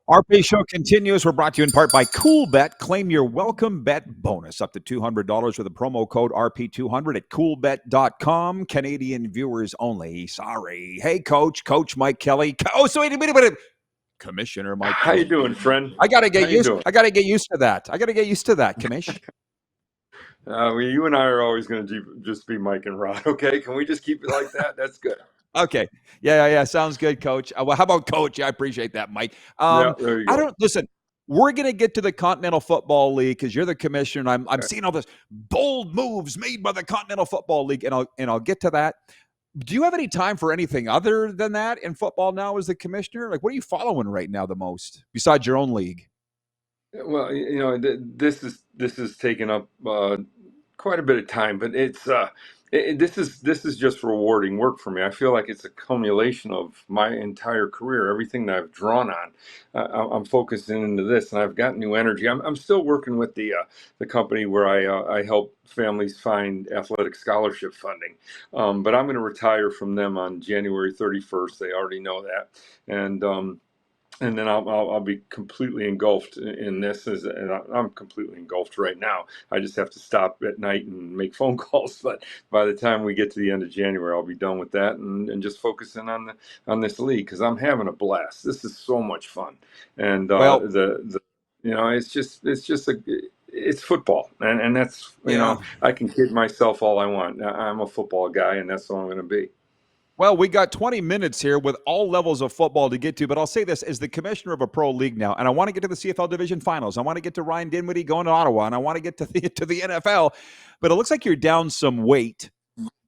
RP Show continues. We're brought to you in part by CoolBet. Claim your welcome bet bonus up to $200 with the promo code RP200 at coolbet.com. Canadian viewers only. Sorry. Hey, Coach Mike Kelly. So wait. Commissioner Mike How you Kelly. doing, friend? I gotta How get you used. doing? I gotta get used to that. Commish. You and I are always going to just be Mike and Rod. Okay, can we just keep it like that? That's good. Okay. Yeah. Sounds good, Coach. Well, how about Coach? I appreciate that, Mike. Yeah, there you go. I don't listen. We're gonna get to the Continental Football League because you're the commissioner. And I'm Okay. seeing all this bold moves made by the Continental Football League, and I'll get to that. Do you have any time for anything other than that in football now as the commissioner? Like, what are you following right now the most besides your own league? Well, this is taking up quite a bit of time, but this is just rewarding work for me. I feel like it's a culmination of my entire career, everything that I've drawn on. I'm focusing into this, and I've got new energy. I'm still working with the company where I help families find athletic scholarship funding, but I'm going to retire from them on January 31st. They already know that, and then I'll be completely engulfed in this, and I'm completely engulfed right now. I just have to stop at night and make phone calls. But by the time we get to the end of January, I'll be done with that and just focusing on this league because I'm having a blast. This is so much fun, and Well, it's football, and that's yeah. I can kid myself all I want. I'm a football guy, and that's all I'm going to be. Well, we got 20 minutes here with all levels of football to get to, but I'll say this as the commissioner of a pro league now, and I want to get to the CFL division finals. I want to get to Ryan Dinwiddie going to Ottawa, and I want to get to the NFL, but it looks like you're down some weight.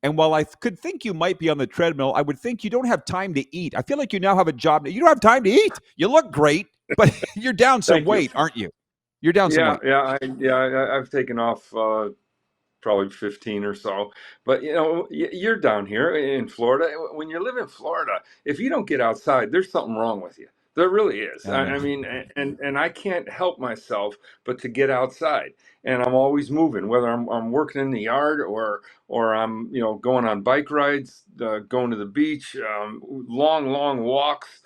And while I could think you might be on the treadmill, I would think you don't have time to eat. I feel like you now have a job. You don't have time to eat. You look great, but you're down some Thank you. weight, aren't you? You're down some weight. I've taken off probably 15 or so. But you're down here in Florida. When you live in Florida, if you don't get outside, there's something wrong with you. There really is. I know. I mean, and I can't help myself but to get outside. And I'm always moving, whether I'm working in the yard or I'm going on bike rides, going to the beach, long walks,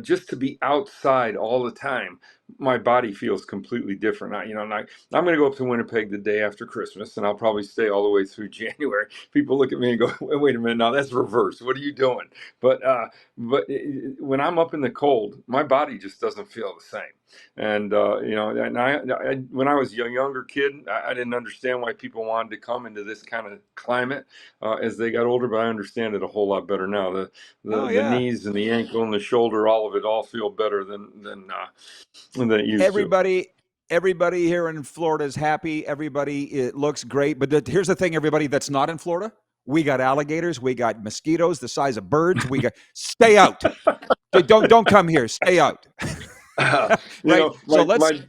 just to be outside all the time. My body feels completely different. I'm going to go up to Winnipeg the day after Christmas, and I'll probably stay all the way through January. People look at me and go, "Wait a minute, now that's reverse. What are you doing?" But when I'm up in the cold, my body just doesn't feel the same. And when I was a younger kid, I didn't understand why people wanted to come into this kind of climate as they got older. But I understand it a whole lot better now. The knees and the ankle and the shoulder, all of it, all feel better than it used to. Everybody here in Florida is happy. Everybody, it looks great. But here's the thing, everybody that's not in Florida, we got alligators, we got mosquitoes the size of birds. We got stay out. Don't come here. Stay out. Right. So let's.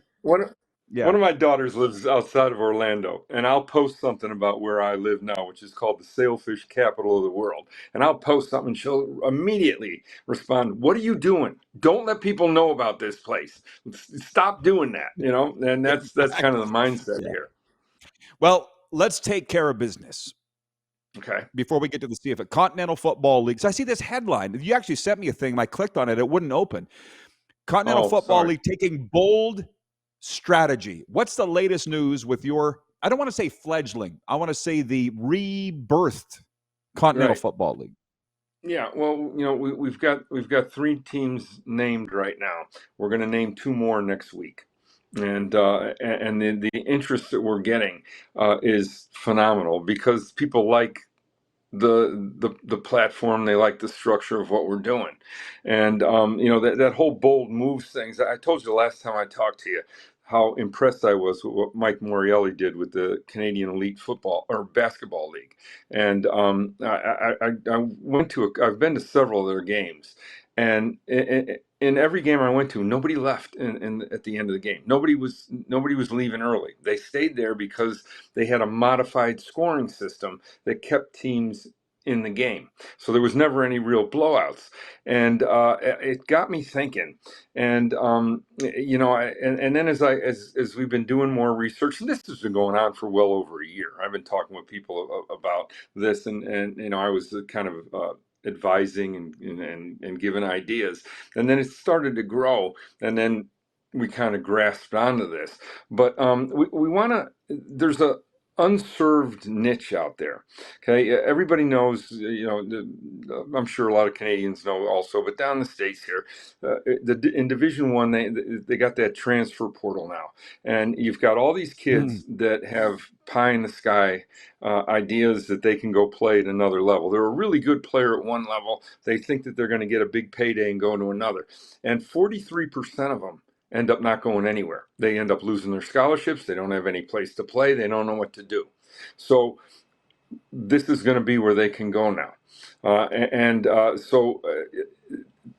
One of my daughters lives outside of Orlando, and I'll post something about where I live now, which is called the sailfish capital of the world. And I'll post something, and she'll immediately respond, "What are you doing? Don't let people know about this place. Stop doing that." And that's kind of the mindset here. Well, let's take care of business. Okay. Before we get to the CFL Continental Football League, so I see this headline. You actually sent me a thing. I clicked on it. It wouldn't open. Continental Football League taking bold strategy. What's the latest news with your, I don't want to say fledgling, I want to say the rebirthed Continental Football League? Yeah, well, we've got 3 teams named right now. We're going to name 2 more next week, and the interest that we're getting is phenomenal because people like the platform. They like the structure of what we're doing, and that whole bold moves things. I told you the last time I talked to you how impressed I was with what Mike Morreale did with the Canadian Elite Football or Basketball League, and I've been to several of their games, and in every game I went to, nobody left at the end of the game. Nobody was leaving early. They stayed there because they had a modified scoring system that kept teams in the game. So there was never any real blowouts. And it got me thinking. And, and then as we've been doing more research, and this has been going on for well over a year, I've been talking with people about this. And I was kind of advising and giving ideas. And then it started to grow, and then we kind of grasped onto this. But we want to, there's a unserved niche out there. Okay, everybody knows, I'm sure a lot of Canadians know also, but down the States here, in Division One, they got that transfer portal now, and you've got all these Mm. kids that have pie in the sky ideas that they can go play at another level. They're a really good player at one level. They think that they're going to get a big payday and go to another, and 43% of them end up not going anywhere. They end up losing their scholarships. They don't have any place to play. They don't know what to do. So this is going to be where they can go now. So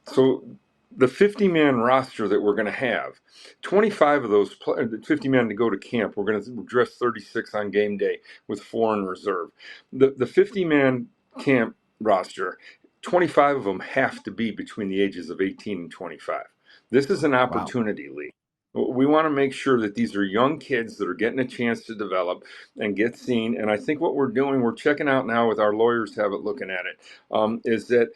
the 50-man roster that we're going to have, 25 of those 50 men to go to camp. We're going to dress 36 on game day with 4 in reserve. The 50-man camp roster, 25 of them have to be between the ages of 18 and 25. This is an Wow. opportunity league. We want to make sure that these are young kids that are getting a chance to develop and get seen. And I think what we're doing, we're checking out now with our lawyers have it looking at it, is that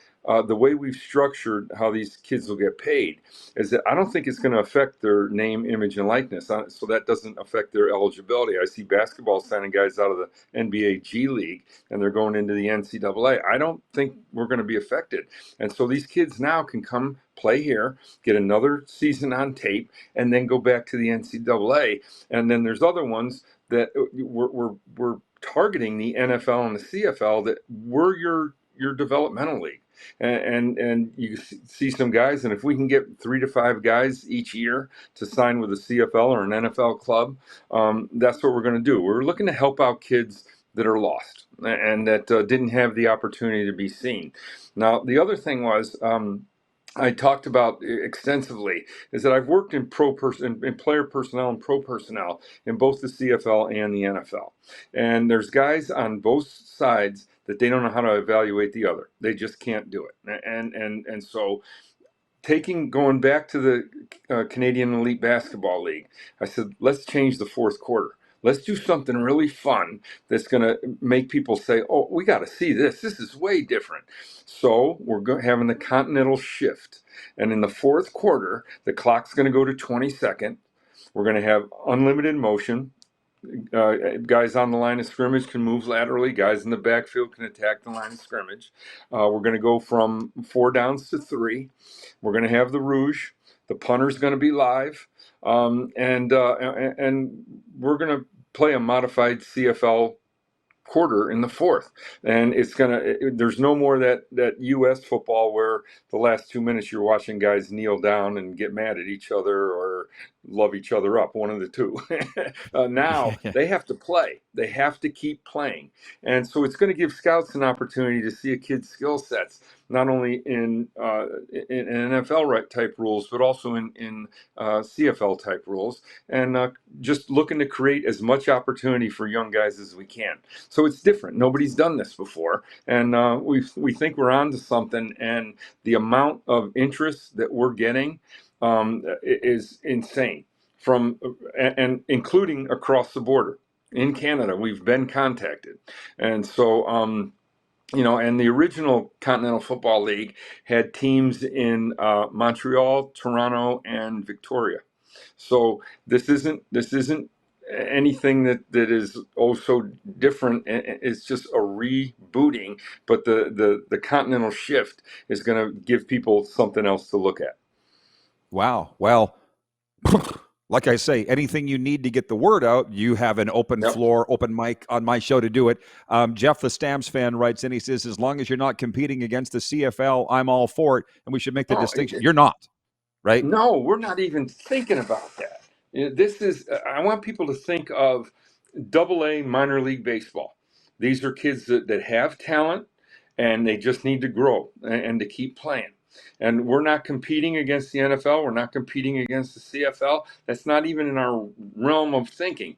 the way we've structured how these kids will get paid is that I don't think it's going to affect their name, image, and likeness. So that doesn't affect their eligibility. I see basketball signing guys out of the NBA G League and they're going into the NCAA. I don't think we're going to be affected. And so these kids now can come play here, get another season on tape, and then go back to the NCAA. And then there's other ones that we're targeting the NFL and the CFL that were your developmental league. And you see some guys, and if we can get 3 to 5 guys each year to sign with a CFL or an NFL club, that's what we're going to do. We're looking to help out kids that are lost and that didn't have the opportunity to be seen. Now, the other thing was, I talked about extensively is that I've worked in in player personnel and pro personnel in both the CFL and the NFL. And there's guys on both sides that they don't know how to evaluate the other. They just can't do it. And so going back to the Canadian Elite Basketball League, I said, let's change the fourth quarter. Let's do something really fun that's going to make people say, oh, we got to see this. This is way different. So we're having the continental shift. And in the fourth quarter, the clock's going to go to 20 seconds. We're going to have unlimited motion. Guys on the line of scrimmage can move laterally. Guys in the backfield can attack the line of scrimmage. We're going to go from 4 downs to 3. We're going to have the Rouge. The punter's going to be live, and we're going to play a modified CFL quarter in the fourth, and there's no more that US football where the last 2 minutes you're watching guys kneel down and get mad at each other or love each other up, one of the two. Now Yeah. they have to play, they have to keep playing, and so it's going to give scouts an opportunity to see a kid's skill sets not only in NFL type rules but also in CFL type rules, and just looking to create as much opportunity for young guys as we can. So it's different. Nobody's done this before, and we think we're onto something. And the amount of interest that we're getting is insane, and including across the border in Canada. We've been contacted, and so. And the original Continental Football League had teams in Montreal, Toronto, and Victoria. So this isn't anything that is so different. It's just a rebooting, but the continental shift is going to give people something else to look at. Wow. Well, like I say, anything you need to get the word out, you have an open Yep. floor, open mic on my show to do it. Jeff, the Stamps fan, writes in. He says, as long as you're not competing against the CFL, I'm all for it. And we should make the Oh, distinction. You're not, right? no, we're not even thinking about that. This is, I want people to think of AA minor league baseball. These are kids that have talent and they just need to grow and to keep playing. And we're not competing against the NFL. We're not competing against the CFL. That's not even in our realm of thinking.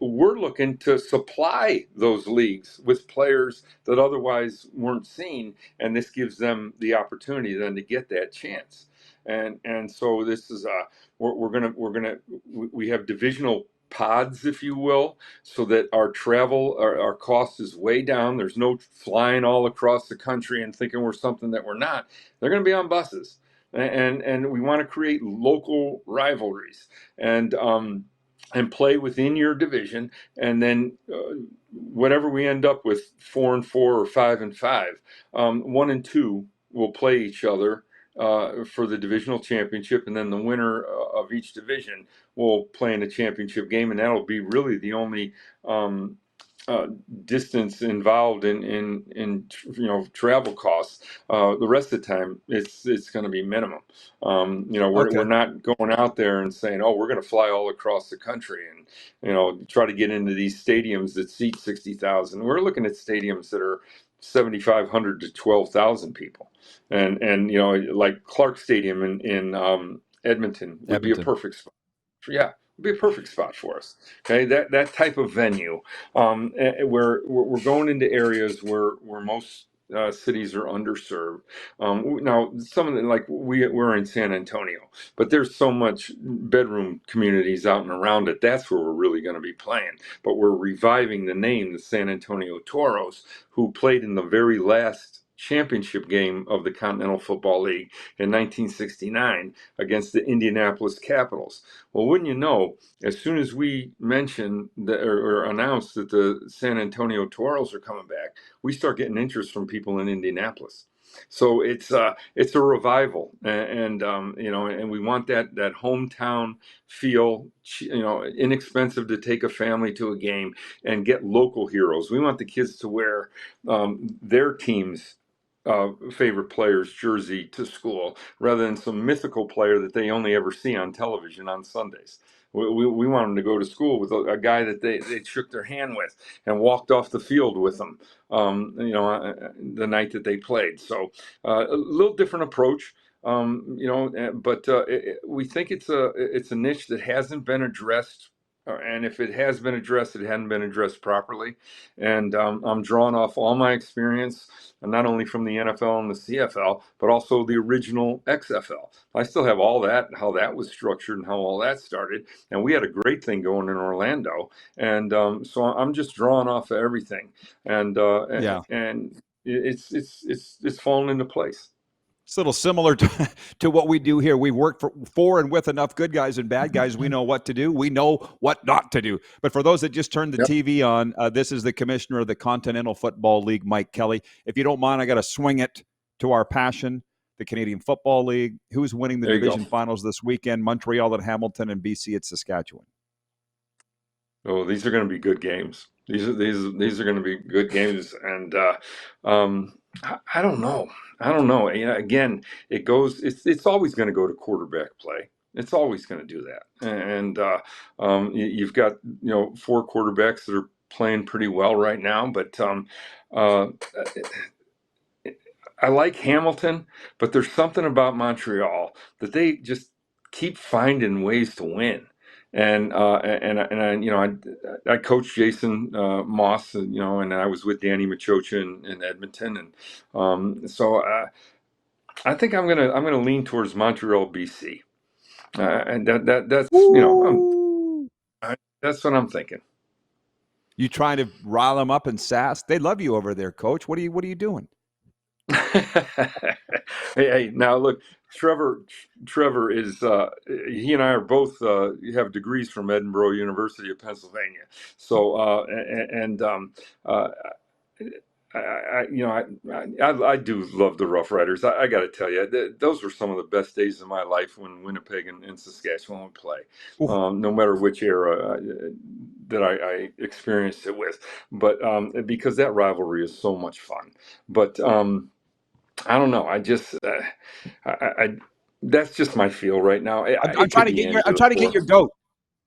We're looking to supply those leagues with players that otherwise weren't seen, and this gives them the opportunity then to get that chance. And so this is we have divisional pods, if you will, so that our travel, our cost is way down. There's no flying all across the country and thinking we're something that we're not. They're going to be on buses, and we want to create local rivalries and play within your division, and then whatever we end up with, 4-4 or 5-5, 1 and 2 will play each other for the divisional championship, and then the winner of each division will play in a championship game, and that'll be really the only um, uh, distance involved in travel costs. The rest of the time, it's going to be minimum. We're Okay. not going out there and saying, oh, we're going to fly all across the country and try to get into these stadiums that seat 60,000. We're looking at stadiums that are 7,500 to 12,000 people, and like Clark Stadium in Edmonton would be a Edmonton. perfect spot. Yeah, it'd be a perfect spot for us. Okay, that type of venue, where we're going into areas where most cities are underserved. Now, some of the, like we're in San Antonio, but there's so much bedroom communities out and around it. That's where we're really going to be playing. But we're reviving the name, the San Antonio Toros, who played in the very last championship game of the Continental Football League in 1969 against the Indianapolis Capitals. Well, wouldn't you know, as soon as we mention that or announce that the San Antonio Toros are coming back, we start getting interest from people in Indianapolis. So it's a revival, and we want that hometown feel, inexpensive to take a family to a game and get local heroes. We want the kids to wear their team's favorite player's jersey to school rather than some mythical player that they only ever see on television on Sundays. We want them to go to school with a guy that they shook their hand with and walked off the field with them, the night that they played. So a little different approach, but we think it's a niche that hasn't been addressed. And if it has been addressed, it hadn't been addressed properly. And I'm drawing off all my experience, and not only from the NFL and the CFL, but also the original XFL. I still have all that, how that was structured and how all that started. And we had a great thing going in Orlando. And so I'm just drawing off of everything. And Yeah. and it's fallen into place. It's a little similar to what we do here. We work for and with enough good guys and bad guys. We know what to do. We know what not to do. But for those that just turned the Yep. TV on, this is the commissioner of the Continental Football League, Mike Kelly. If you don't mind, I got to swing it to our passion, the Canadian Football League. Who's winning the There you go. division finals this weekend? Montreal at Hamilton and BC at Saskatchewan. Oh, these are going to be good games. These are going to be good games, and I don't know. I don't know. Again, it goes. It's always going to go to quarterback play. It's always going to do that. And you've got 4 quarterbacks that are playing pretty well right now, but uh, I like Hamilton, but there's something about Montreal that they just keep finding ways to win. And I coached Jason Moss, and I was with Danny Machocha in Edmonton, and so I think I'm gonna lean towards Montreal, BC, and Woo! that's what I'm thinking. You trying to rile them up and sass? They love you over there, Coach. What are you doing? Hey, now look, Trevor is he and I are both have degrees from Edinburgh University of Pennsylvania. So uh, I do love the Rough Riders. I got to tell you, those were some of the best days of my life when Winnipeg and Saskatchewan would play. Ooh. No matter which era that I experienced it with, but because that rivalry is so much fun. But I don't know. I just, I that's just my feel right now. I'm It trying could to be get any I'm of the trying to get 4. your goat.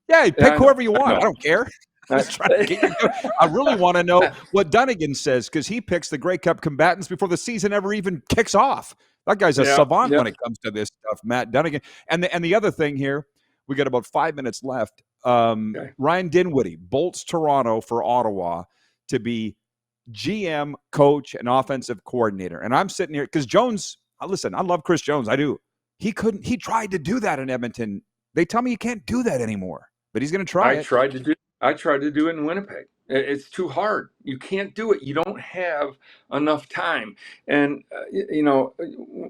Yeah, Yeah, pick whoever you I want. I know. don't care. Just trying to get your goat. I really want to know what Dunnigan says because he picks the Grey Cup combatants before the season ever even kicks off. That guy's a Yeah, savant yeah. when it comes to this stuff, Matt Dunnigan. And the other thing here, we got about 5 minutes left. Okay. Ryan Dinwiddie bolts Toronto for Ottawa to be GM, coach, and offensive coordinator. And I'm sitting here because Jones, listen, I love Chris Jones. I do. He tried to do that in Edmonton. They tell me you can't do that anymore. but he's going to try I it. tried to do I tried to do it in Winnipeg. It's too hard. You can't do it. You don't have enough time. And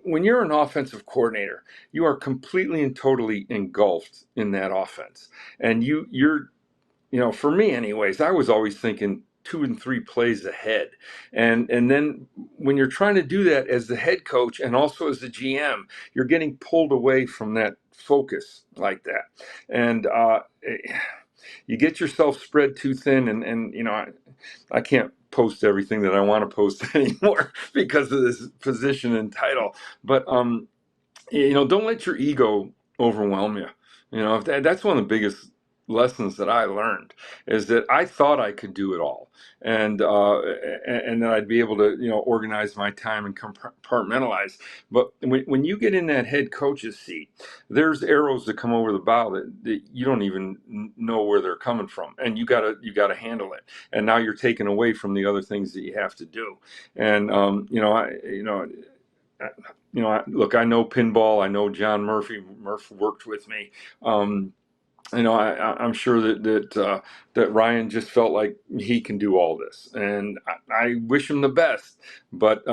when you're an offensive coordinator, you are completely and totally engulfed in that offense. And you're for me anyways, I was always thinking 2 and 3 plays ahead. And then when you're trying to do that as the head coach and also as the GM, you're getting pulled away from that focus like that. And you get yourself spread too thin, and I can't post everything that I want to post anymore because of this position and title. But don't let your ego overwhelm you. That's one of the biggest lessons that I learned, is that I thought I could do it all, and that I'd be able to organize my time and compartmentalize. But when you get in that head coach's seat, there's arrows that come over the bow that you don't even know where they're coming from, and you gotta handle it. And now you're taken away from the other things that you have to do. And look, I know pinball. I know John Murphy. Murph worked with me. I'm sure that Ryan just felt like he can do all this, and I wish him the best. But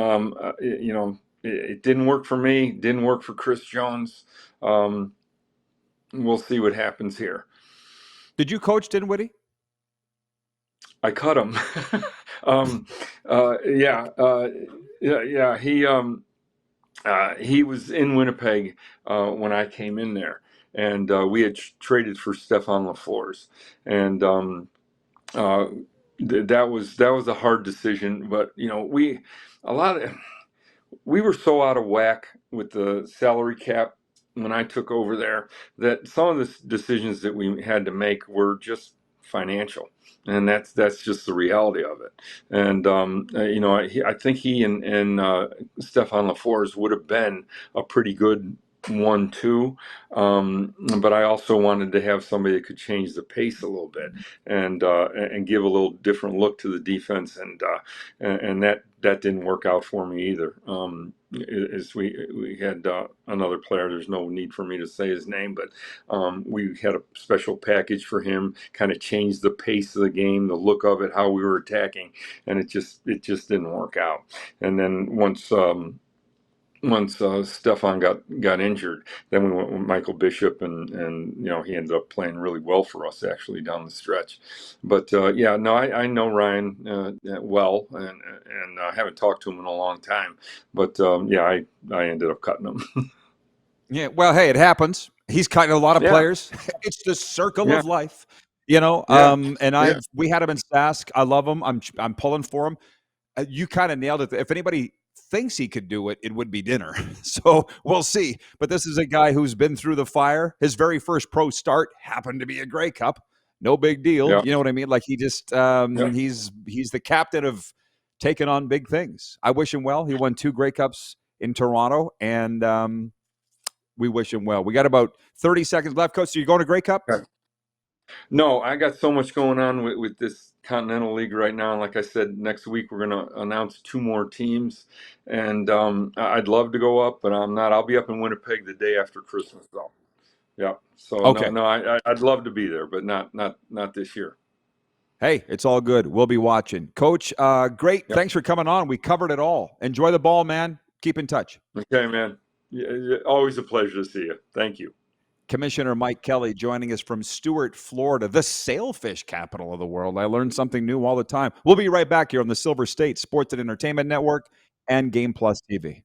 it didn't work for me. Didn't work for Chris Jones. Um, we'll see what happens here. Did you coach Dinwiddie? I cut him. um, yeah, yeah. He was in Winnipeg when I came in there, and we had traded for Stefan LaFleurs, and uh, that was a hard decision. But a lot of we were so out of whack with the salary cap when I took over there that some of the decisions that we had to make were just financial, and that's just the reality of it. And I think he and Stefan LaForce would have been a pretty good 1-2, but I also wanted to have somebody that could change the pace a little bit and give a little different look to the defense, and that didn't work out for me either. As we had another player, there's no need for me to say his name, but we had a special package for him, kind of changed the pace of the game, the look of it, how we were attacking, and it just didn't work out. And then once Stefan got injured, then we went with Michael Bishop, and he ended up playing really well for us actually down the stretch. But yeah, no, I know Ryan well, and I haven't talked to him in a long time. But yeah, I ended up cutting him. Yeah. Well, hey, it happens. He's cutting a lot of Yeah, players. It's the circle yeah, of life, yeah, and yeah, we had him in Sask. I love him. I'm pulling for him. You kind of nailed it. If anybody thinks he could do it, it would be Dinner. So we'll see. But this is a guy who's been through the fire. His very first pro start happened to be a Grey Cup. No big deal. yeah, You know what I mean? Like he just yeah. he's the captain of taking on big things. I wish him well. He won 2 Grey Cups in Toronto, and we wish him well. We got about 30 seconds left, Coach. So you going to Grey Cup? Okay. No, I got so much going on with this Continental League right now. Like I said, next week we're going to announce 2 more teams, and I'd love to go up, but I'm not. I'll be up in Winnipeg the day after Christmas, though. Yeah. So no, Okay. no, I'd love to be there, but not this year. Hey, it's all good. We'll be watching. Coach, great. Yeah. Thanks for coming on. We covered it all. Enjoy the ball, man. Keep in touch. Okay, man. Always a pleasure to see you. Thank you. Commissioner Mike Kelly joining us from Stuart, Florida, the sailfish capital of the world. I learn something new all the time. We'll be right back here on the Silver State Sports and Entertainment Network and Game Plus TV.